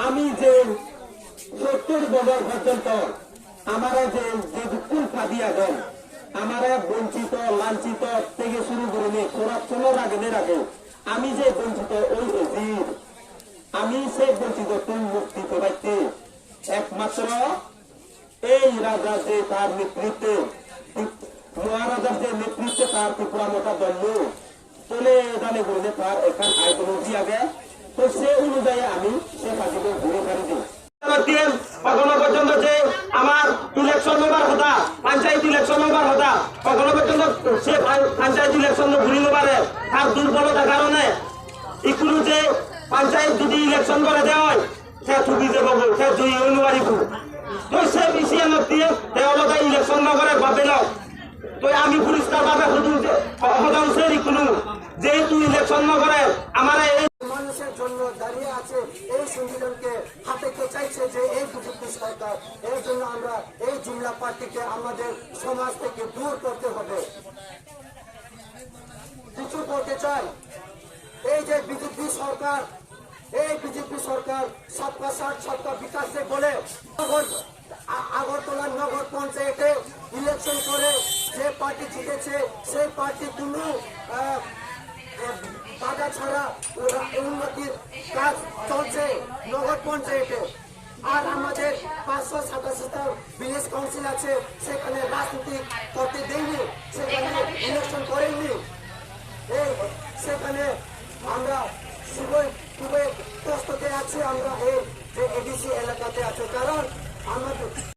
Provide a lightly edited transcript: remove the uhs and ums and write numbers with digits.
আমি যে 70 বছর পর্যন্ত আমার যে দুঃখ দিয়া দেন আমার বঞ্চিত লাঞ্ছিত থেকে শুরু করে করাপশনের রাখে আমি যে বঞ্চিত ওই এজির আমি সেই বঞ্চিত তুই মুক্তি পাইতে একমাত্র এই রাজা যে তার নেতৃত্বে মহারাজার যে নেতৃত্বে তার ত্রিপুরা মোটা দণ্ড চলে জানে বলে তার এখান আইডিওলজি আগে তো সে অনুযায়ী আমি সে কাজকে ঘুরে ফেলে দিই কখনো পর্যন্ত যে আমার ইলেকশন নেবার কথা পঞ্চায়েত ইলেকশন নেবার কথা কখনো পর্যন্ত সে পঞ্চায়েত ইলেকশন ঘুরিতে পারে তার দুর্বলতার কারণে ইকুনো যে পঞ্চায়েত যদি ইলেকশন করে দেওয়া হয় সে ছুটি যাব সে জয়ী হইতে পারিব তো সে বিষয়ে দিয়ে তেওঁলোকে ইলেকশন নকৰে ভাবি লওক তো আমি পরিষ্কার ভাবে হদাংশে ইকুনো যেহেতু ইলেকশন নকরে আমার এই মানুষের জন্য দাঁড়িয়ে আছে এই সংবিধানকে হাতে চাইছে যে এই বিজেপি সরকার এর জন্য আমরা এই জুমলা পার্টিকে আমাদের সমাজ থেকে দূর করতে হবে। কিছু বলতে চাই এই যে বিজেপি সরকার সবকা সাথ সবকা বিকাশে বলে আগরতলা নগর পঞ্চায়েতে ইলেকশন করে যে পার্টি জিতেছে সেই পার্টি কোনো বাধা ছাড়া উন্নতির কাজ চলছে নগর পঞ্চায়েতে। আর আমাদের 587টা ভিলেজ কাউন্সিল আছে সেখানে রাজনীতি করতে দেয়নি।